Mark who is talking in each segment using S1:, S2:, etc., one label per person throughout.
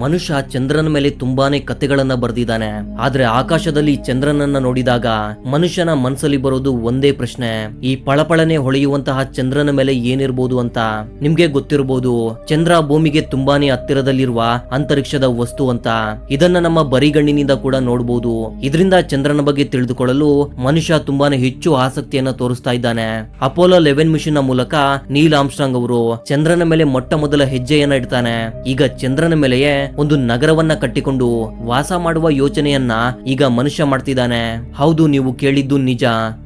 S1: ಮನುಷ್ಯ ಚಂದ್ರನ ಮೇಲೆ ತುಂಬಾನೇ ಕತೆಗಳನ್ನ ಬರೆದಿದ್ದಾನೆ. ಆದ್ರೆ ಆಕಾಶದಲ್ಲಿ ಚಂದ್ರನನ್ನ ನೋಡಿದಾಗ ಮನುಷ್ಯನ ಮನಸ್ಸಲ್ಲಿ ಬರೋದು ಒಂದೇ ಪ್ರಶ್ನೆ, ಈ ಪಳಪಳನೆ ಹೊಳೆಯುವಂತಹ ಚಂದ್ರನ ಮೇಲೆ ಏನಿರ್ಬೋದು ಅಂತ. ನಿಮ್ಗೆ ಗೊತ್ತಿರಬಹುದು, ಚಂದ್ರ ಭೂಮಿಗೆ ತುಂಬಾನೇ ಹತ್ತಿರದಲ್ಲಿರುವ ಅಂತರಿಕ್ಷದ ವಸ್ತು ಅಂತ. ಇದನ್ನ ನಮ್ಮ ಬರಿಗಣ್ಣಿನಿಂದ ಕೂಡ ನೋಡಬಹುದು. ಇದರಿಂದ ಚಂದ್ರನ ಬಗ್ಗೆ ತಿಳಿದುಕೊಳ್ಳಲು ಮನುಷ್ಯ ತುಂಬಾನೇ ಹೆಚ್ಚು ಆಸಕ್ತಿಯನ್ನ ತೋರಿಸ್ತಾ ಇದ್ದಾನೆ. ಅಪೋಲೋ 11 ಮಿಷನ್ ನ ಮೂಲಕ ನೀಲ್ ಆರ್ಮ್ಸ್ಟ್ರಾಂಗ್ ಅವರು ಚಂದ್ರನ ಮೇಲೆ ಮೊಟ್ಟ ಮೊದಲ ಹೆಜ್ಜೆಯನ್ನ ಇಡ್ತಾನೆ. ಈಗ ಚಂದ್ರನ ಮೇಲೆಯೇ ಒಂದು ನಗರವನ್ನ ಕಟ್ಟಿಕೊಂಡು ವಾಸ ಮಾಡುವ ಯೋಚನೆಯನ್ನ ಈಗ ಮನುಷ್ಯ ಮಾಡ್ತಿದ್ದಾನೆ. ಹೌದು, ನೀವು ಕೇಳಿದ್ದು ನಿಜ.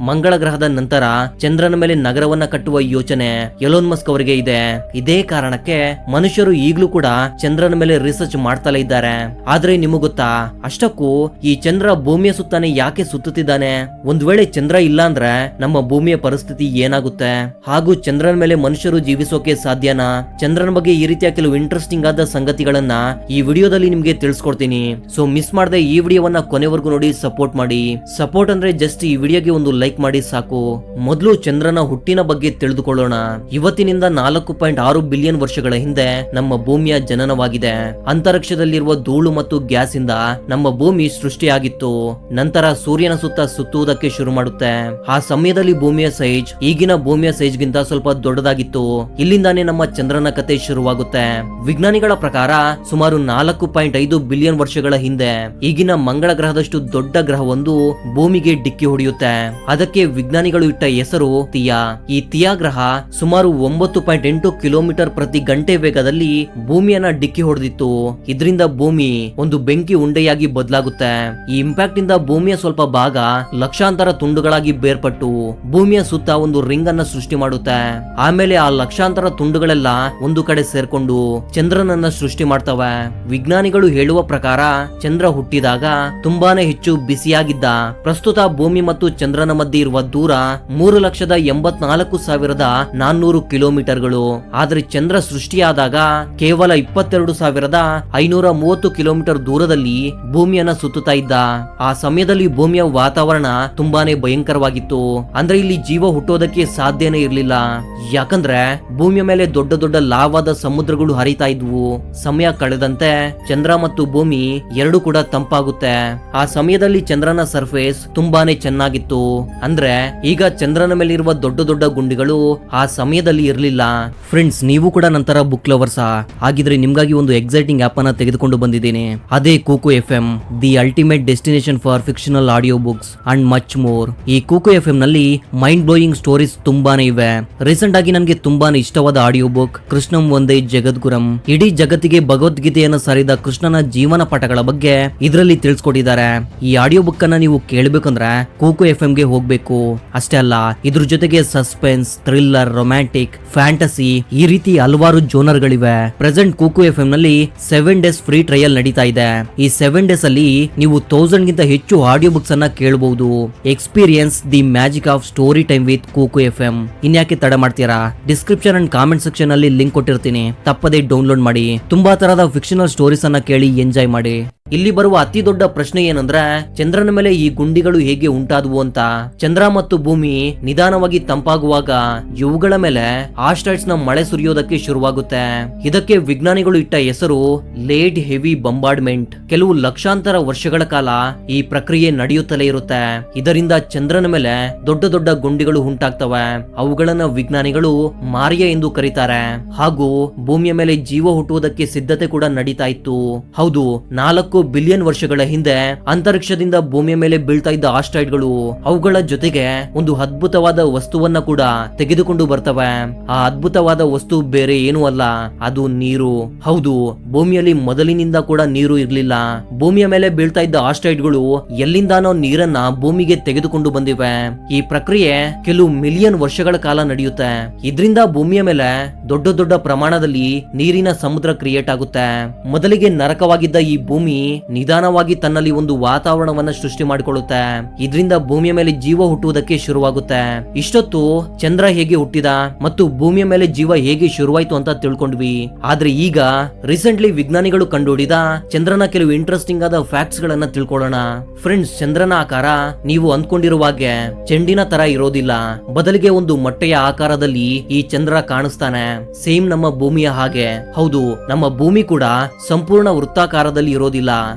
S1: ಮಂಗಳ ಗ್ರಹದ ನಂತರ ಚಂದ್ರನ ಮೇಲೆ ನಗರವನ್ನ ಕಟ್ಟುವ ಯೋಚನೆ ಎಲೋನ್ ಮಸ್ಕ್ ಅವರಿಗೆ ಇದೆ. ಇದೇ ಕಾರಣಕ್ಕೆ ಮನುಷ್ಯರು ಈಗಲೂ ಕೂಡ ಚಂದ್ರನ ಮೇಲೆ ರಿಸರ್ಚ್ ಮಾಡ್ತಲೇ ಇದ್ದಾರೆ. ಆದ್ರೆ ನಿಮಗೆ ಗೊತ್ತಾ, ಅಷ್ಟಕ್ಕೂ ಈ ಚಂದ್ರ ಭೂಮಿಯ ಸುತ್ತಾನೆ ಯಾಕೆ ಸುತ್ತುತ್ತಿದ್ದಾನೆ? ಒಂದ್ ವೇಳೆ ಚಂದ್ರ ಇಲ್ಲ ಅಂದ್ರೆ ನಮ್ಮ ಭೂಮಿಯ ಪರಿಸ್ಥಿತಿ ಏನಾಗುತ್ತೆ? ಹಾಗೂ ಚಂದ್ರನ ಮೇಲೆ ಮನುಷ್ಯರು ಜೀವಿಸೋಕೆ ಸಾಧ್ಯನಾ? ಚಂದ್ರನ ಬಗ್ಗೆ ಈ ರೀತಿಯ ಕೆಲವು ಇಂಟ್ರೆಸ್ಟಿಂಗ್ ಆದ ಸಂಗತಿಗಳನ್ನ ಈ ವಿಡಿಯೋದಲ್ಲಿ ನಿಮ್ಗೆ ತಿಳಿಸ್ಕೊಡ್ತೀನಿ. ಸೊ ಮಿಸ್ ಮಾಡದೆ ಈ ವಿಡಿಯೋವನ್ನ ಕೊನೆವರೆಗೂ ನೋಡಿ ಸಪೋರ್ಟ್ ಮಾಡಿ. ಸಪೋರ್ಟ್ ಅಂದ್ರೆ ಜಸ್ಟ್ ಈ ವಿಡಿಯೋಗೆ ಒಂದು ಲೈಕ್ ಮಾಡಿ ಸಾಕು. ಮೊದಲು ಚಂದ್ರನ ಹುಟ್ಟಿನ ಬಗ್ಗೆ ತಿಳಿದುಕೊಳ್ಳೋಣ. ಇವತ್ತಿನಿಂದ 4.6 ಬಿಲಿಯನ್ ವರ್ಷಗಳ ಹಿಂದೆ ನಮ್ಮ ಭೂಮಿಯ ಜನನವಾಗಿದೆ. ಅಂತರಿಕ್ಷದಲ್ಲಿರುವ ಧೂಳು ಮತ್ತು ಗ್ಯಾಸ್ ಇಂದ ನಮ್ಮ ಭೂಮಿ ಸೃಷ್ಟಿಯಾಗಿತ್ತು. ನಂತರ ಸೂರ್ಯನ ಸುತ್ತ ಸುತ್ತುವುದಕ್ಕೆ ಶುರು ಮಾಡುತ್ತೆ. ಆ ಸಮಯದಲ್ಲಿ ಭೂಮಿಯ ಸೈಜ್ ಈಗಿನ ಭೂಮಿಯ ಸೈಜ್ ಗಿಂತ ಸ್ವಲ್ಪ ದೊಡ್ಡದಾಗಿತ್ತು. ಇಲ್ಲಿಂದಾನೇ ನಮ್ಮ ಚಂದ್ರನ ಕತೆ ಶುರುವಾಗುತ್ತೆ. ವಿಜ್ಞಾನಿಗಳ ಪ್ರಕಾರ ಸುಮಾರು 4.5 ಬಿಲಿಯನ್ ವರ್ಷಗಳ ಹಿಂದೆ ಈಗಿನ ಮಂಗಳ ಗ್ರಹದಷ್ಟು ದೊಡ್ಡ ಗ್ರಹವೊಂದು ಭೂಮಿಗೆ ಡಿಕ್ಕಿ ಹೊಡೆಯುತ್ತೆ. ಅದಕ್ಕೆ ವಿಜ್ಞಾನಿಗಳು ಇಟ್ಟ ಹೆಸರು ತಿಯಾ. ಈ ತಿಯಾ ಗ್ರಹ ಸುಮಾರು 9.8 ಕಿಲೋಮೀಟರ್ ಪ್ರತಿ ಗಂಟೆ ವೇಗದಲ್ಲಿ ಭೂಮಿಯನ್ನ ಡಿಕ್ಕಿ ಹೊಡೆದಿತ್ತು. ಇದರಿಂದ ಭೂಮಿ ಒಂದು ಬೆಂಕಿ ಉಂಡೆಯಾಗಿ ಬದಲಾಗುತ್ತೆ. ಈ ಇಂಪ್ಯಾಕ್ಟ್ ಇಂದ ಭೂಮಿಯ ಸ್ವಲ್ಪ ಭಾಗ ಲಕ್ಷಾಂತರ ತುಂಡುಗಳಾಗಿ ಬೇರ್ಪಟ್ಟು ಭೂಮಿಯ ಸುತ್ತ ಒಂದು ರಿಂಗ್ ಅನ್ನ ಸೃಷ್ಟಿ ಮಾಡುತ್ತೆ. ಆಮೇಲೆ ಆ ಲಕ್ಷಾಂತರ ತುಂಡುಗಳೆಲ್ಲ ಒಂದು ಕಡೆ ಸೇರ್ಕೊಂಡು ಚಂದ್ರನನ್ನ ಸೃಷ್ಟಿ ಮಾಡ್ತವೆ. ವಿಜ್ಞಾನಿಗಳು ಹೇಳುವ ಪ್ರಕಾರ ಚಂದ್ರ ಹುಟ್ಟಿದಾಗ ತುಂಬಾನೇ ಹೆಚ್ಚು ಬಿಸಿಯಾಗಿದ್ದ. ಪ್ರಸ್ತುತ ಭೂಮಿ ಮತ್ತು ಚಂದ್ರನ ಮಧ್ಯೆ ಇರುವ ದೂರ 3,84,400 ಕಿಲೋಮೀಟರ್ಗಳು. ಆದ್ರೆ ಚಂದ್ರ ಸೃಷ್ಟಿಯಾದಾಗ ಕೇವಲ 22,530 ಕಿಲೋಮೀಟರ್ ದೂರದಲ್ಲಿ ಭೂಮಿಯನ್ನ ಸುತ್ತುತ್ತಾ ಇದ್ದ. ಆ ಸಮಯದಲ್ಲಿ ಭೂಮಿಯ ವಾತಾವರಣ ತುಂಬಾನೇ ಭಯಂಕರವಾಗಿತ್ತು. ಅಂದ್ರೆ ಇಲ್ಲಿ ಜೀವ ಹುಟ್ಟೋದಕ್ಕೆ ಸಾಧ್ಯನೇ ಇರಲಿಲ್ಲ. ಯಾಕಂದ್ರೆ ಭೂಮಿಯ ಮೇಲೆ ದೊಡ್ಡ ದೊಡ್ಡ ಲಾವಾದ ಸಮುದ್ರಗಳು ಹರಿತಾ ಇದ್ವು. ಸಮಯ ಕಳೆದಂತೆ ಚಂದ್ರ ಮತ್ತು ಭೂಮಿ ಎರಡು ಕೂಡ ತಂಪಾಗುತ್ತೆ. ಆ ಸಮಯದಲ್ಲಿ ಚಂದ್ರನ ಸರ್ಫೇಸ್ ತುಂಬಾನೇ ಚೆನ್ನಾಗಿತ್ತು. ಅಂದ್ರೆ ಈಗ ಚಂದ್ರನ ಮೇಲೆ ಇರುವ ದೊಡ್ಡ ದೊಡ್ಡ ಗುಂಡಿಗಳು ಆ ಸಮಯದಲ್ಲಿ ಇರಲಿಲ್ಲ. ಫ್ರೆಂಡ್ಸ್, ನೀವು ಕೂಡ ನಂತರ ಬುಕ್ ಲವರ್ಸ್ ಆಗಿದ್ರೆ ನಿಮ್ಗಾಗಿ ಒಂದು ಎಕ್ಸೈಟಿಂಗ್ ಆಪ್ ಅನ್ನ ತೆಗೆದುಕೊಂಡು ಬಂದಿದ್ದೀನಿ. ಅದೇ Kuku FM, the ultimate destination for fictional audio books and much more. ಈ ಕೂಕು FM ನಲ್ಲಿ ಮೈಂಡ್ ಬ್ಲೋಯಿಂಗ್ ಸ್ಟೋರೀಸ್ ತುಂಬಾನೇ ಇವೆ. ರೀಸೆಂಟ್ ಆಗಿ ನನಗೆ ತುಂಬಾನೇ ಇಷ್ಟವಾದ ಆಡಿಯೋ ಬುಕ್ ಕೃಷ್ಣಂ ಒಂದೇ ಜಗದ್ಗುರಂ. ಇಡೀ ಜಗತ್ತಿಗೆ ಭಗವದ್ಗೀತೆಯನ್ನು ಸಾರಿದ ಕೃಷ್ಣನ ಜೀವನ ಪಾಠಗಳ ಬಗ್ಗೆ ಇದರಲ್ಲಿ ತಿಳಿಸ್ಕೊಟ್ಟಿದ್ದಾರೆ. ಈ ಆಡಿಯೋ ಬುಕ್ ಅನ್ನ ನೀವು ಕೇಳಬೇಕಂದ್ರೆ ಕೂಕು FM ಗೆ ಹೋಗ್ಬೇಕು. ಅಷ್ಟೇ ಅಲ್ಲ, ಇದ್ರ ಜೊತೆಗೆ ಸಸ್ಪೆನ್ಸ್, ಥ್ರಿಲ್ಲರ್, ರೊಮ್ಯಾಂಟಿಕ್, ಫ್ಯಾಂಟಸಿ ಈ ರೀತಿ ಹಲವಾರು ಜೋನರ್ ಗಳಿವೆ. ಪ್ರೆಸೆಂಟ್ ಕೂಕು FM ನಲ್ಲಿ 7 ಡೇಸ್ ಫ್ರೀ ಟ್ರಯಲ್ ನಡೀತಾ ಇದೆ. ಈ 7 ಡೇಸ್ ಅಲ್ಲಿ ನೀವು 1000 ಗಿಂತ ಹೆಚ್ಚು ಆಡಿಯೋ ಬುಕ್ಸ್ ಅನ್ನ ಕೇಳಬಹುದು. Experience the magic of story time with Kuku FM. ಇನ್ಯಾಕೆ ತಡ ಮಾಡ್ತೀರಾ? ಡಿಸ್ಕ್ರಿಪ್ಷನ್ ಅಂಡ್ ಕಾಮೆಂಟ್ ಸೆಕ್ಷನ್ ಅಲ್ಲಿ ಲಿಂಕ್ ಕೊಟ್ಟಿರ್ತೀನಿ, ತಪ್ಪದೇ ಡೌನ್ಲೋಡ್ ಮಾಡಿ. ತುಂಬಾ ತರಹದ ಫಿಕ್ಷನಲ್ ಸ್ಟೋರೀಸ್ ಅನ್ನ ಕೇಳಿ ಎಂಜಾಯ್ ಮಾಡಿ. ಇಲ್ಲಿ ಬರುವ ಅತಿ ದೊಡ್ಡ ಪ್ರಶ್ನೆ ಏನಂದ್ರೆ, ಚಂದ್ರನ ಮೇಲೆ ಈ ಗುಂಡಿಗಳು ಹೇಗೆ ಉಂಟಾದವು ಅಂತ. ಚಂದ್ರ ಮತ್ತು ಭೂಮಿ ನಿಧಾನವಾಗಿ ತಂಪಾಗುವಾಗ ಇವುಗಳ ಮೇಲೆ ಆಸ್ಟ್ರಾಯ್ಡ್ಸ್ ನ ಮಳೆ ಸುರಿಯೋದಕ್ಕೆ ಶುರುವಾಗುತ್ತೆ. ಇದಕ್ಕೆ ವಿಜ್ಞಾನಿಗಳು ಇಟ್ಟ ಹೆಸರು ಲೇಟ್ ಹೆವಿ ಬಂಬಾರ್ಡ್ಮೆಂಟ್. ಕೆಲವು ಲಕ್ಷಾಂತರ ವರ್ಷಗಳ ಕಾಲ ಈ ಪ್ರಕ್ರಿಯೆ ನಡೆಯುತ್ತಲೇ ಇರುತ್ತೆ. ಇದರಿಂದ ಚಂದ್ರನ ಮೇಲೆ ದೊಡ್ಡ ದೊಡ್ಡ ಗುಂಡಿಗಳು ಉಂಟಾಗ್ತವೆ. ಅವುಗಳನ್ನ ವಿಜ್ಞಾನಿಗಳು ಮಾರಿಯ ಎಂದು ಕರೀತಾರೆ. ಹಾಗೂ ಭೂಮಿಯ ಮೇಲೆ ಜೀವ ಹುಟ್ಟುವುದಕ್ಕೆ ಸಿದ್ಧತೆ ಕೂಡ ನಡೀತಾ ಇತ್ತು. ಹೌದು, 4 ಬಿಲಿಯನ್ ವರ್ಷಗಳ ಹಿಂದೆ ಅಂತರಿಕ್ಷದಿಂದ ಭೂಮಿಯ ಮೇಲೆ ಬೀಳ್ತಾ ಇದ್ದ ಆಸ್ಟ್ರಾಯ್ಡ್ಗಳು ಅವುಗಳ ಜೊತೆಗೆ ಒಂದು ಅದ್ಭುತವಾದ ವಸ್ತುವನ್ನ ಕೂಡ ತೆಗೆದುಕೊಂಡು ಬರ್ತವೆ. ಆ ಅದ್ಭುತವಾದ ವಸ್ತು ಬೇರೆ ಏನೂ ಅಲ್ಲ, ಅದು ನೀರು. ಹೌದು, ಭೂಮಿಯಲ್ಲಿ ಮೊದಲಿನಿಂದ ಕೂಡ ನೀರು ಇರಲಿಲ್ಲ. ಭೂಮಿಯ ಮೇಲೆ ಬೀಳ್ತಾ ಇದ್ದ ಆಸ್ಟ್ರಾಯ್ಡ್ಗಳು ಎಲ್ಲಿಂದಾನೋ ನೀರನ್ನ ಭೂಮಿಗೆ ತೆಗೆದುಕೊಂಡು ಬಂದಿವೆ. ಈ ಪ್ರಕ್ರಿಯೆ ಕೆಲವು ಮಿಲಿಯನ್ ವರ್ಷಗಳ ಕಾಲ ನಡೆಯುತ್ತೆ. ಇದರಿಂದ ಭೂಮಿಯ ಮೇಲೆ ದೊಡ್ಡ ದೊಡ್ಡ ಪ್ರಮಾಣದಲ್ಲಿ ನೀರಿನ ಸಮುದ್ರ ಕ್ರಿಯೇಟ್ ಆಗುತ್ತೆ. ಮೊದಲಿಗೆ ನರಕವಾಗಿದ್ದ ಈ ಭೂಮಿ ನಿಧಾನವಾಗಿ ತನ್ನಲ್ಲಿ ಒಂದು ವಾತಾವರಣವನ್ನ ಸೃಷ್ಟಿ ಮಾಡಿಕೊಳ್ಳುತ್ತೆ. ಇದರಿಂದ ಭೂಮಿಯ ಮೇಲೆ ಜೀವ ಹುಟ್ಟುವುದಕ್ಕೆ ಶುರುವಾಗುತ್ತೆ. ಇಷ್ಟೊತ್ತು ಚಂದ್ರ ಹೇಗೆ ಹುಟ್ಟಿದ ಮತ್ತು ಭೂಮಿಯ ಮೇಲೆ ಜೀವ ಹೇಗೆ ಶುರುವಾಯಿತು ಅಂತ ತಿಳ್ಕೊಂಡ್ವಿ. ಆದ್ರೆ ಈಗ ರೀಸೆಂಟ್ಲಿ ವಿಜ್ಞಾನಿಗಳು ಕಂಡುಹಿಡಿದ ಚಂದ್ರನ ಕೆಲವು ಇಂಟ್ರೆಸ್ಟಿಂಗ್ ಆದ ಫ್ಯಾಕ್ಟ್ಸ್ ಗಳನ್ನ ತಿಳ್ಕೊಳ್ಳೋಣ. ಫ್ರೆಂಡ್ಸ್, ಚಂದ್ರನ ಆಕಾರ ನೀವು ಅಂದ್ಕೊಂಡಿರುವ ಹಾಗೆ ಚೆಂಡಿನ ತರ ಇರೋದಿಲ್ಲ. ಬದಲಿಗೆ ಒಂದು ಮೊಟ್ಟೆಯ ಆಕಾರದಲ್ಲಿ ಈ ಚಂದ್ರ ಕಾಣಿಸ್ತಾನೆ, ಸೇಮ್ ನಮ್ಮ ಭೂಮಿಯ ಹಾಗೆ. ಹೌದು, ನಮ್ಮ ಭೂಮಿ ಕೂಡ ಸಂಪೂರ್ಣ ವೃತ್ತಾಕಾರದಲ್ಲಿ ಇರೋದಿಲ್ಲ,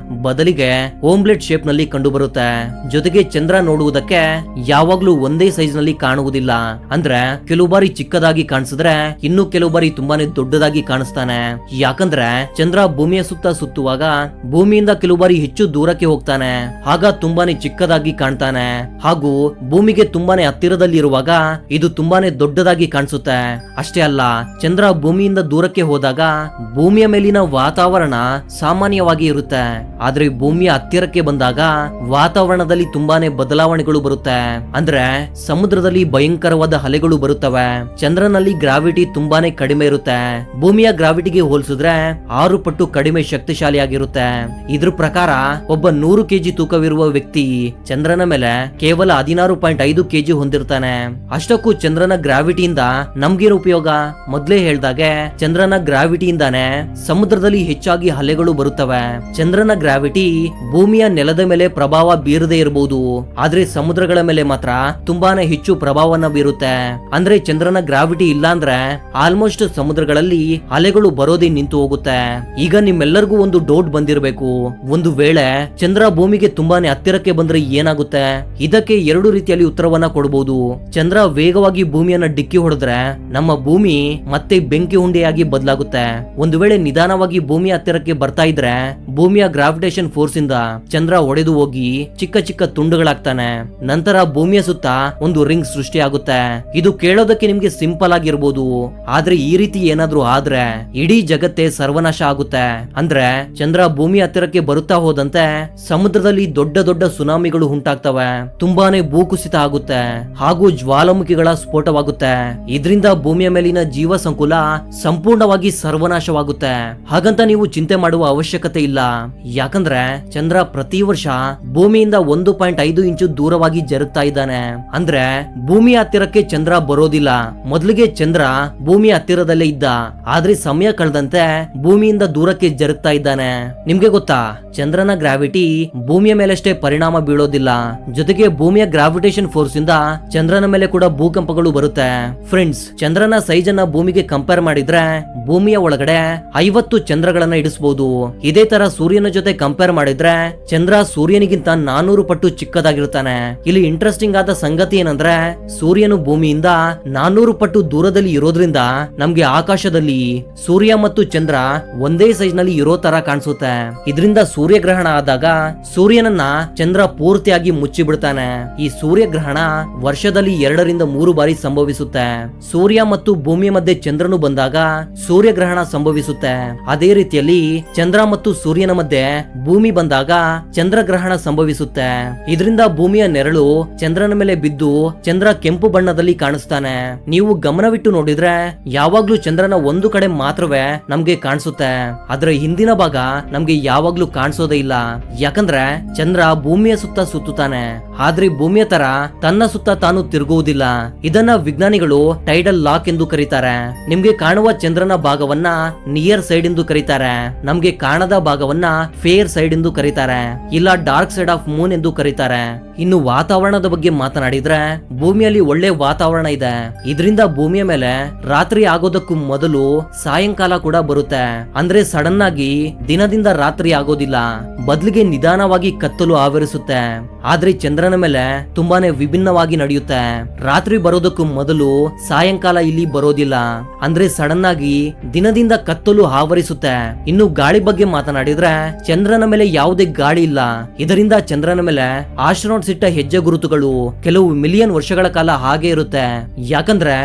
S1: ಬದಲಿಗೆ ಓಮ್ಲೆಟ್ ಶೇಪ್ ನಲ್ಲಿ ಕಂಡು ಬರುತ್ತೆ. ಜೊತೆಗೆ ಚಂದ್ರ ನೋಡುವುದಕ್ಕೆ ಯಾವಾಗ್ಲೂ ಒಂದೇ ಸೈಜ್ ನಲ್ಲಿ ಕಾಣುವುದಿಲ್ಲ. ಅಂದ್ರೆ ಕೆಲವು ಬಾರಿ ಚಿಕ್ಕದಾಗಿ ಕಾಣಿಸಿದ್ರೆ ಇನ್ನು ಕೆಲವು ಬಾರಿ ತುಂಬಾನೇ ದೊಡ್ಡದಾಗಿ ಕಾಣಿಸ್ತಾನೆ. ಯಾಕಂದ್ರೆ ಚಂದ್ರ ಭೂಮಿಯ ಸುತ್ತ ಸುತ್ತುವಾಗ ಭೂಮಿಯಿಂದ ಕೆಲವು ಬಾರಿ ಹೆಚ್ಚು ದೂರಕ್ಕೆ ಹೋಗ್ತಾನೆ, ಆಗ ತುಂಬಾನೇ ಚಿಕ್ಕದಾಗಿ ಕಾಣ್ತಾನೆ. ಹಾಗೂ ಭೂಮಿಗೆ ತುಂಬಾನೇ ಹತ್ತಿರದಲ್ಲಿ ಇರುವಾಗ ಇದು ತುಂಬಾನೇ ದೊಡ್ಡದಾಗಿ ಕಾಣಿಸುತ್ತೆ. ಅಷ್ಟೇ ಅಲ್ಲ, ಚಂದ್ರ ಭೂಮಿಯಿಂದ ದೂರಕ್ಕೆ ಹೋದಾಗ ಭೂಮಿಯ ಮೇಲಿನ ವಾತಾವರಣ ಸಾಮಾನ್ಯವಾಗಿ ಇರುತ್ತೆ. ಆದ್ರೆ ಭೂಮಿಯ ಹತ್ತಿರಕ್ಕೆ ಬಂದಾಗ ವಾತಾವರಣದಲ್ಲಿ ತುಂಬಾನೇ ಬದಲಾವಣೆಗಳು ಬರುತ್ತೆ. ಅಂದ್ರೆ ಸಮುದ್ರದಲ್ಲಿ ಭಯಂಕರವಾದ ಅಲೆಗಳು ಬರುತ್ತವೆ. ಚಂದ್ರನಲ್ಲಿ ಗ್ರಾವಿಟಿ ತುಂಬಾನೇ ಕಡಿಮೆ ಇರುತ್ತೆ. ಭೂಮಿಯ ಗ್ರಾವಿಟಿಗೆ ಹೋಲಿಸಿದ್ರೆ 6 ಪಟ್ಟು ಕಡಿಮೆ ಶಕ್ತಿಶಾಲಿಯಾಗಿರುತ್ತೆ. ಇದ್ರ ಪ್ರಕಾರ ಒಬ್ಬ 100 ಕೆಜಿ ತೂಕವಿರುವ ವ್ಯಕ್ತಿ ಚಂದ್ರನ ಮೇಲೆ ಕೇವಲ 16.5 ಕೆಜಿ ಹೊಂದಿರ್ತಾನೆ. ಅಷ್ಟಕ್ಕೂ ಚಂದ್ರನ ಗ್ರಾವಿಟಿಯಿಂದ ನಮ್ಗೇನು ಉಪಯೋಗ? ಮೊದ್ಲೇ ಹೇಳ್ದಾಗೆ ಚಂದ್ರನ ಗ್ರಾವಿಟಿಯಿಂದಾನೆ ಸಮುದ್ರದಲ್ಲಿ ಹೆಚ್ಚಾಗಿ ಅಲೆಗಳು ಬರುತ್ತವೆ. ಚಂದ್ರನ ಗ್ರಾವಿಟಿ ಭೂಮಿಯ ನೆಲದ ಮೇಲೆ ಪ್ರಭಾವ ಬೀರದೇ ಇರಬಹುದು, ಆದ್ರೆ ಸಮುದ್ರಗಳ ಮೇಲೆ ಮಾತ್ರ ತುಂಬಾನೇ ಹೆಚ್ಚು ಪ್ರಭಾವನ ಬೀರುತ್ತೆ. ಅಂದ್ರೆ ಚಂದ್ರನ ಗ್ರಾವಿಟಿ ಇಲ್ಲ ಅಂದ್ರೆ ಆಲ್ಮೋಸ್ಟ್ ಸಮುದ್ರಗಳಲ್ಲಿ ಅಲೆಗಳು ಬರೋದೇ ನಿಂತು ಹೋಗುತ್ತೆ. ಈಗ ನಿಮ್ಮೆಲ್ಲರಿಗೂ ಒಂದು ಡೌಟ್ ಬಂದಿರಬೇಕು, ಒಂದು ವೇಳೆ ಚಂದ್ರ ಭೂಮಿಗೆ ತುಂಬಾನೇ ಹತ್ತಿರಕ್ಕೆ ಬಂದ್ರೆ ಏನಾಗುತ್ತೆ? ಇದಕ್ಕೆ 2 ರೀತಿಯಲ್ಲಿ ಉತ್ತರವನ್ನ ಕೊಡಬಹುದು. ಚಂದ್ರ ವೇಗವಾಗಿ ಭೂಮಿಯನ್ನ ಡಿಕ್ಕಿ ಹೊಡೆದ್ರೆ ನಮ್ಮ ಭೂಮಿ ಮತ್ತೆ ಬೆಂಕಿ ಹುಂಡಿಯಾಗಿ ಬದಲಾಗುತ್ತೆ. ಒಂದು ವೇಳೆ ನಿಧಾನವಾಗಿ ಭೂಮಿಯ ಹತ್ತಿರಕ್ಕೆ ಬರ್ತಾ ಇದ್ರೆ ಭೂಮಿಯ ಗ್ರಾವಿಟೇಷನ್ ಫೋರ್ಸ್ ಇಂದ ಚಂದ್ರ ಒಡೆದು ಹೋಗಿ ಚಿಕ್ಕ ಚಿಕ್ಕ ತುಂಡುಗಳಾಗ್ತಾನೆ. ನಂತರ ಭೂಮಿಯ ಸುತ್ತ ಒಂದು ರಿಂಗ್ ಸೃಷ್ಟಿಯಾಗುತ್ತೆ. ಇದು ಕೇಳೋದಕ್ಕೆ ನಿಮ್ಗೆ ಸಿಂಪಲ್ ಆಗಿರ್ಬೋದು, ಆದ್ರೆ ಈ ರೀತಿ ಏನಾದ್ರೂ ಆದ್ರೆ ಇಡೀ ಜಗತ್ತೇ ಸರ್ವನಾಶ ಆಗುತ್ತೆ. ಅಂದ್ರೆ ಚಂದ್ರ ಭೂಮಿ ಹತ್ತಿರಕ್ಕೆ ಬರುತ್ತಾ ಹೋದಂತೆ ಸಮುದ್ರದಲ್ಲಿ ದೊಡ್ಡ ದೊಡ್ಡ ಸುನಾಮಿಗಳು ಉಂಟಾಗ್ತವೆ, ತುಂಬಾನೇ ಭೂಕುಸಿತ ಆಗುತ್ತೆ ಹಾಗೂ ಜ್ವಾಲಾಮುಖಿಗಳ ಸ್ಫೋಟವಾಗುತ್ತೆ. ಇದರಿಂದ ಭೂಮಿಯ ಮೇಲಿನ ಜೀವ ಸಂಕುಲ ಸಂಪೂರ್ಣವಾಗಿ ಸರ್ವನಾಶವಾಗುತ್ತೆ. ಹಾಗಂತ ನೀವು ಚಿಂತೆ ಮಾಡುವ ಅವಶ್ಯಕತೆ ಇಲ್ಲ, ಯಾಕಂದ್ರೆ ಚಂದ್ರ ಪ್ರತಿ ವರ್ಷ ಭೂಮಿಯಿಂದ 1.5 ಇಂಚು ದೂರವಾಗಿ ಜರುಗ್ತಾ ಇದ್ದಾನೆ. ಅಂದ್ರೆ ಭೂಮಿಯ ಹತ್ತಿರಕ್ಕೆ ಚಂದ್ರ ಬರೋದಿಲ್ಲ. ಮೊದಲಿಗೆ ಚಂದ್ರ ಭೂಮಿಯ ಹತ್ತಿರದಲ್ಲೇ ಇದ್ದ, ಆದ್ರೆ ಸಮಯ ಕಳೆದಂತೆ ಭೂಮಿಯಿಂದ ದೂರಕ್ಕೆ ಜರುಗ್ತಾ ಇದ್ದಾನೆ. ನಿಮ್ಗೆ ಗೊತ್ತಾ, ಚಂದ್ರನ ಗ್ರಾವಿಟಿ ಭೂಮಿಯ ಮೇಲಷ್ಟೇ ಪರಿಣಾಮ ಬೀಳೋದಿಲ್ಲ, ಜೊತೆಗೆ ಭೂಮಿಯ ಗ್ರಾವಿಟೇಷನ್ ಫೋರ್ಸ್ ಇಂದ ಚಂದ್ರನ ಮೇಲೆ ಕೂಡ ಭೂಕಂಪಗಳು ಬರುತ್ತೆ. ಫ್ರೆಂಡ್ಸ್, ಚಂದ್ರನ ಸೈಜ್ ಅನ್ನ ಭೂಮಿಗೆ ಕಂಪೇರ್ ಮಾಡಿದ್ರೆ ಭೂಮಿಯ ಒಳಗಡೆ 50 ಚಂದ್ರಗಳನ್ನ ಇಡಿಸಬಹುದು. ಇದೇ ತರ ಸೂರ್ಯನ ಜೊತೆ ಕಂಪೇರ್ ಮಾಡಿದ್ರೆ ಚಂದ್ರ ಸೂರ್ಯನಿಗಿಂತ 400 ಪಟ್ಟು ಚಿಕ್ಕದಾಗಿರ್ತಾನೆ. ಇಲ್ಲಿ ಇಂಟ್ರೆಸ್ಟಿಂಗ್ ಆದ ಸಂಗತಿ ಏನಂದ್ರೆ ಸೂರ್ಯನು ಭೂಮಿಯಿಂದ 400 ಪಟ್ಟು ದೂರದಲ್ಲಿ ಇರೋದ್ರಿಂದ ನಮ್ಗೆ ಆಕಾಶದಲ್ಲಿ ಸೂರ್ಯ ಮತ್ತು ಚಂದ್ರ ಒಂದೇ ಸೈಜ್ ನಲ್ಲಿ ಇರೋ ತರ ಕಾಣಿಸುತ್ತೆ. ಇದರಿಂದ ಸೂರ್ಯಗ್ರಹಣ ಆದಾಗ ಸೂರ್ಯನನ್ನ ಚಂದ್ರ ಪೂರ್ತಿಯಾಗಿ ಮುಚ್ಚಿ ಬಿಡ್ತಾನೆ. ಈ ಸೂರ್ಯಗ್ರಹಣ ವರ್ಷದಲ್ಲಿ 2 ರಿಂದ 3 ಬಾರಿ ಸಂಭವಿಸುತ್ತೆ. ಸೂರ್ಯ ಮತ್ತು ಭೂಮಿಯ ಮಧ್ಯೆ ಚಂದ್ರನು ಬಂದಾಗ ಸೂರ್ಯಗ್ರಹಣ ಸಂಭವಿಸುತ್ತೆ. ಅದೇ ರೀತಿಯಲ್ಲಿ ಚಂದ್ರ ಮತ್ತು ಸೂರ್ಯನ ಮಧ್ಯೆ ಭೂಮಿ ಬಂದಾಗ ಚಂದ್ರಗ್ರಹಣ ಸಂಭವಿಸುತ್ತೆ. ಇದರಿಂದ ಭೂಮಿಯ ನೆರಳು ಚಂದ್ರನ ಮೇಲೆ ಬಿದ್ದು ಚಂದ್ರ ಕೆಂಪು ಬಣ್ಣದಲ್ಲಿ ಕಾಣಿಸ್ತಾನೆ. ನೀವು ಗಮನವಿಟ್ಟು ನೋಡಿದ್ರೆ ಯಾವಾಗ್ಲೂ ಚಂದ್ರನ ಒಂದು ಕಡೆ ಮಾತ್ರವೇ ನಮ್ಗೆ ಕಾಣಿಸುತ್ತೆ, ಆದ್ರೆ ಹಿಂದಿನ ಭಾಗ ನಮ್ಗೆ ಯಾವಾಗ್ಲೂ ಕಾಣಿಸೋದೇ ಇಲ್ಲ. ಯಾಕಂದ್ರೆ ಚಂದ್ರ ಭೂಮಿಯ ಸುತ್ತ ಸುತ್ತುತ್ತಾನೆ, ಆದ್ರೆ ಭೂಮಿಯ ತರ ತನ್ನ ಸುತ್ತ ತಾನು ತಿರುಗುವುದಿಲ್ಲ. ಇದನ್ನ ವಿಜ್ಞಾನಿಗಳು ಟೈಡಲ್ ಲಾಕ್ ಎಂದು ಕರೀತಾರೆ. ನಿಮ್ಗೆ ಕಾಣುವ ಚಂದ್ರನ ಭಾಗವನ್ನ ನಿಯರ್ ಸೈಡ್ ಎಂದು ಕರೀತಾರೆ, ನಮ್ಗೆ ಕಾಣದ ಭಾಗವನ್ನ ಫೇರ್ ಸೈಡ್ ಎಂದು ಕರೀತಾರೆ, ಇಲ್ಲ ಡಾರ್ಕ್ ಸೈಡ್ ಆಫ್ ಮೂನ್ ಎಂದು ಕರೀತಾರೆ. ಇನ್ನು ವಾತಾವರಣದ ಬಗ್ಗೆ ಮಾತನಾಡಿದ್ರೆ ಭೂಮಿಯಲ್ಲಿ ಒಳ್ಳೆ ವಾತಾವರಣ ಇದೆ. ಇದರಿಂದ ಭೂಮಿಯ ಮೇಲೆ ರಾತ್ರಿ ಆಗೋದಕ್ಕೂ ಮೊದಲು ಸಾಯಂಕಾಲ ಕೂಡ ಬರುತ್ತೆ. ಅಂದ್ರೆ ಸಡನ್ ಆಗಿ ದಿನದಿಂದ ರಾತ್ರಿ ಆಗೋದಿಲ್ಲ, ಬದಲಿಗೆ ನಿಧಾನವಾಗಿ ಕತ್ತಲು ಆವರಿಸುತ್ತೆ. ಆದ್ರೆ ಚಂದ್ರನ ಮೇಲೆ ತುಂಬಾನೇ ವಿಭಿನ್ನವಾಗಿ ನಡೆಯುತ್ತೆ. ರಾತ್ರಿ ಬರೋದಕ್ಕೂ ಮೊದಲು ಸಾಯಂಕಾಲ ಇಲ್ಲಿ ಬರೋದಿಲ್ಲ, ಅಂದ್ರೆ ಸಡನ್ ಆಗಿ ದಿನದಿಂದ ಕತ್ತಲು ಆವರಿಸುತ್ತೆ. ಇನ್ನು ಗಾಳಿ ಬಗ್ಗೆ ಮಾತನಾಡಿದ್ರೆ ಚಂದ್ರನ ಮೇಲೆ ಯಾವುದೇ ಗಾಳಿ ಇಲ್ಲ. ಇದರಿಂದ ಚಂದ್ರನ ಮೇಲೆ ಆಸ್ಟ್ರೋನಾಟ್ಸ್ ಎಲೆಮೆಂಟ್ಸ್ ಇಟ್ಟ ಹೆಜ್ಜೆ ಗುರುತುಗಳು ಕೆಲವು ಮಿಲಿಯನ್ ವರ್ಷಗಳ ಕಾಲ ಹಾಗೆ ಇರುತ್ತೆ. ಯಾಕಂದ್ರೆ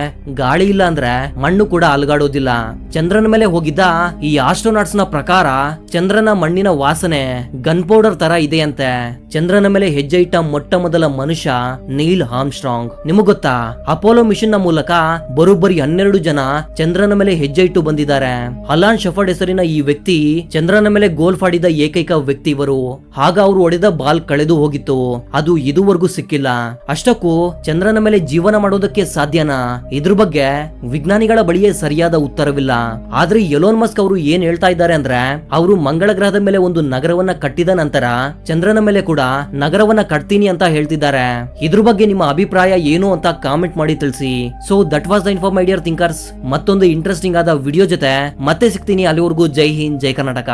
S1: ಗಾಳಿ ಇಲ್ಲ ಅಂದ್ರೆ ಮಣ್ಣು ಕೂಡ ಅಲುಗಾಡೋದಿಲ್ಲ. ಚಂದ್ರನ ಮೇಲೆ ಹೋಗಿದ್ದ ಈ ಆಸ್ಟ್ರೋನಾಟ್ಸ್ ನ ಪ್ರಕಾರ ಚಂದ್ರನ ಮಣ್ಣಿನ ವಾಸನೆ ಗನ್ ಪೌಡರ್ ತರ ಇದೆಯಂತೆ. ಚಂದ್ರನ ಮೇಲೆ ಹೆಜ್ಜೆ ಇಟ್ಟ ಮೊಟ್ಟ ಮೊದಲ ಮನುಷ್ಯ ನೀಲ್ ಆರ್ಮ್ಸ್ಟ್ರಾಂಗ್. ನಿಮಗ್ ಗೊತ್ತಾ, ಅಪೋಲೋ ಮಿಷನ್ ನ ಮೂಲಕ ಬರೋಬ್ಬರಿ 12 ಜನ ಚಂದ್ರನ ಮೇಲೆ ಹೆಜ್ಜೆ ಇಟ್ಟು ಬಂದಿದ್ದಾರೆ. ಅಲಾನ್ ಶೆಫರ್ಡ್ ಹೆಸರಿನ ಈ ವ್ಯಕ್ತಿ ಚಂದ್ರನ ಮೇಲೆ ಗೋಲ್ಫ್ ಆಡಿದ ಏಕೈಕ ವ್ಯಕ್ತಿ ಇವರು. ಆಗ ಅವರು ಹೊಡೆದ ಬಾಲ್ ಕಳೆದು ಹೋಗಿತ್ತು, ಅದು ಇದುವರೆಗೂ ಸಿಕ್ಕಿಲ್ಲ. ಅಷ್ಟಕ್ಕೂ ಚಂದ್ರನ ಮೇಲೆ ಜೀವನ ಮಾಡೋದಕ್ಕೆ ಸಾಧ್ಯನಾ? ಇದ್ರ ಬಗ್ಗೆ ವಿಜ್ಞಾನಿಗಳ ಬಳಿಯೇ ಸರಿಯಾದ ಉತ್ತರವಿಲ್ಲ. ಆದ್ರೆ ಎಲೋನ್ ಮಸ್ಕ್ ಅವರು ಏನ್ ಹೇಳ್ತಾ ಇದ್ದಾರೆ ಅಂದ್ರೆ, ಅವರು ಮಂಗಳ ಗ್ರಹದ ಮೇಲೆ ಒಂದು ನಗರವನ್ನ ಕಟ್ಟಿದ ನಂತರ ಚಂದ್ರನ ಮೇಲೆ ಕೂಡ ನಗರವನ್ನ ಕಟ್ತೀನಿ ಅಂತ ಹೇಳ್ತಿದ್ದಾರೆ. ಇದ್ರ ಬಗ್ಗೆ ನಿಮ್ಮ ಅಭಿಪ್ರಾಯ ಏನು ಅಂತ ಕಾಮೆಂಟ್ ಮಾಡಿ ತಿಳಿಸಿ. So that was the info my dear thinkers. ಮತ್ತೊಂದು ಇಂಟ್ರೆಸ್ಟಿಂಗ್ ಆದ ವಿಡಿಯೋ ಜೊತೆ ಮತ್ತೆ ಸಿಗ್ತೀನಿ. ಅಲ್ಲಿವರೆಗೂ ಜೈ ಹಿಂದ್, ಜೈ ಕರ್ನಾಟಕ.